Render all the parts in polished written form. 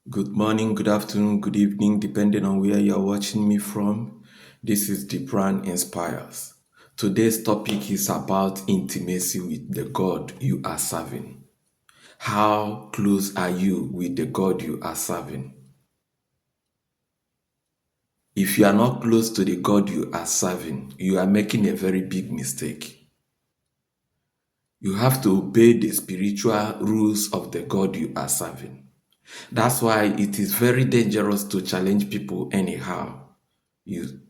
Good morning, good afternoon, good evening, depending on where you're watching me from. This is The Brand Inspires. Today's topic is about intimacy with the God you are serving. How close are you with the God you are serving? If you are not close to the God you are serving, you are making a very big mistake. You have to obey the spiritual rules of the God you are serving. That's why it is very dangerous to challenge people anyhow. You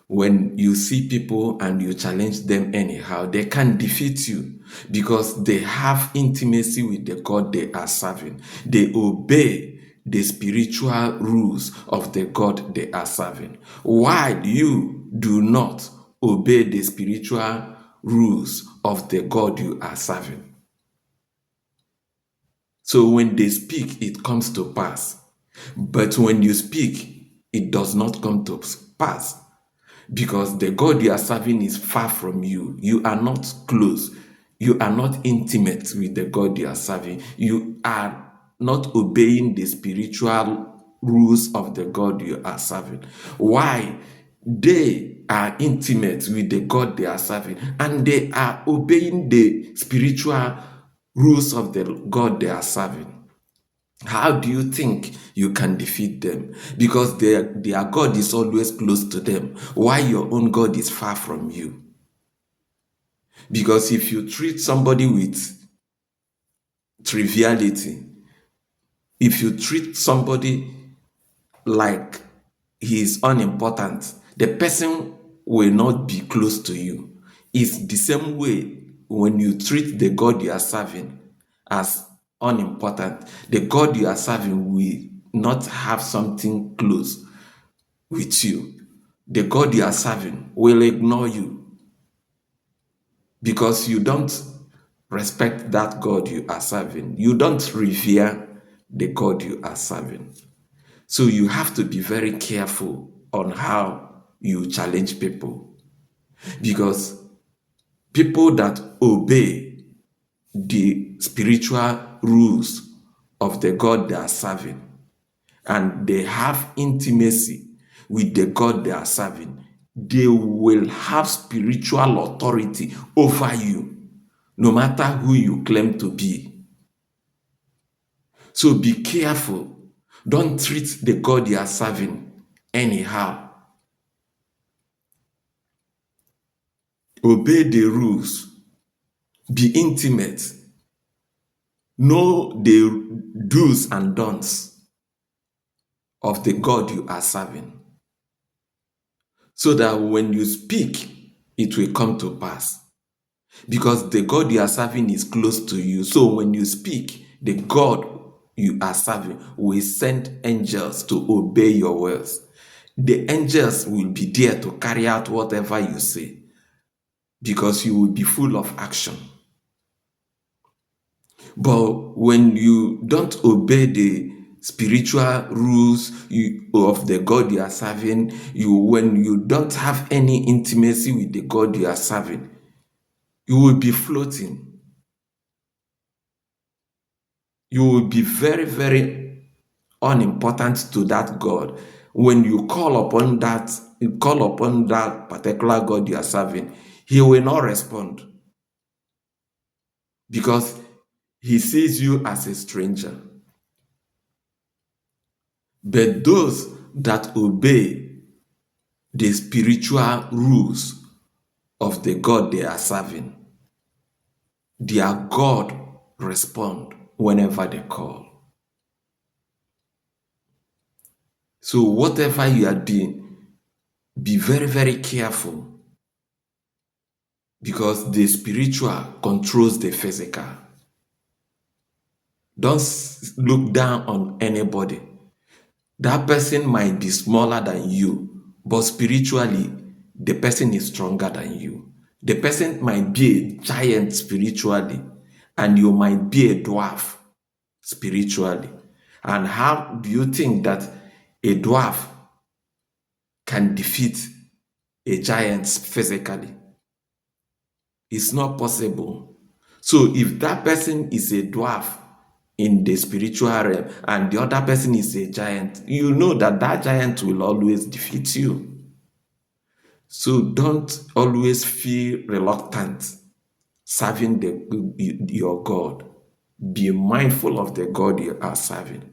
When you see people and you challenge them anyhow, they can defeat you because they have intimacy with the God they are serving. They obey the spiritual rules of the God they are serving. While you do not obey the spiritual rules of the God you are serving. So when they speak, it comes to pass. But when you speak, it does not come to pass. Because the God you are serving is far from you. You are not close. You are not intimate with the God you are serving. You are not obeying the spiritual rules of the God you are serving. Why? They are intimate with the God they are serving and they are obeying the spiritual rules of the God they are serving. How do you think you can defeat them? Because their God is always close to them, while your own God is far from you. Because if you treat somebody with triviality, if you treat somebody like he is unimportant, the person will not be close to you. It's the same way when you treat the God you are serving as unimportant, the God you are serving will not have something close with you. The God you are serving will ignore you because you don't respect that God you are serving. You don't revere the God you are serving. So you have to be very careful on how you challenge people because people that obey the spiritual rules of the God they are serving and they have intimacy with the God they are serving, they will have spiritual authority over you, no matter who you claim to be. So be careful. Don't treat the God you are serving anyhow. Obey the rules. Be intimate. Know the do's and don'ts of the God you are serving. So that when you speak, it will come to pass. Because the God you are serving is close to you. So when you speak, the God you are serving will send angels to obey your words. The angels will be there to carry out whatever you say because you will be full of action. But when you don't obey the spiritual rules of the God you are serving, when you don't have any intimacy with the God you are serving, you will be floating. You will be very, very unimportant to that God. When you call upon that particular God you are serving, he will not respond because he sees you as a stranger. But those that obey the spiritual rules of the God they are serving, their God respond whenever they call. So whatever you are doing, be very, very careful because the spiritual controls the physical. Don't look down on anybody. That person might be smaller than you, but spiritually, the person is stronger than you. The person might be a giant spiritually, and you might be a dwarf spiritually. And how do you think that a dwarf can defeat a giant physically? It's not possible. So if that person is a dwarf in the spiritual realm and the other person is a giant, you know that that giant will always defeat you. So don't always feel reluctant serving your God. Be mindful of the God you are serving.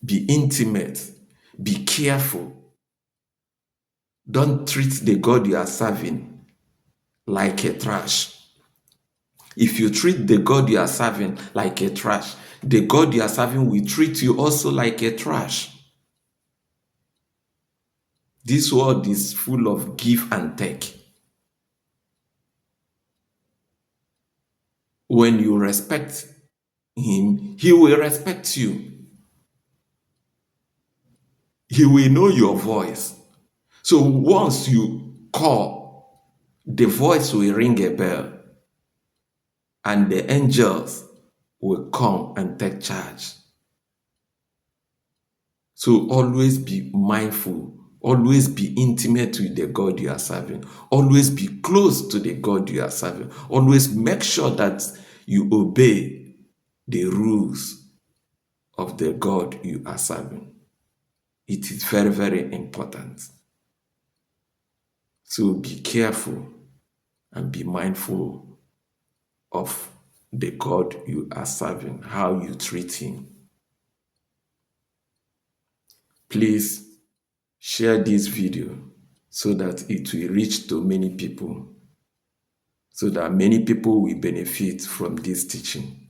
Be intimate. Be careful. Don't treat the God you are serving like a trash. If you treat the God you are serving like a trash, the God you are serving will treat you also like a trash. This world is full of give and take. When you respect him, he will respect you. He will know your voice. So once you call, the voice will ring a bell and the angels will come and take charge. So always be mindful. Always be intimate with the God you are serving. Always be close to the God you are serving. Always make sure that you obey the rules of the God you are serving. It is very, very important. So be careful and be mindful of the God you are serving, how you treat him. Please share this video so that it will reach to many people, so that many people will benefit from this teaching.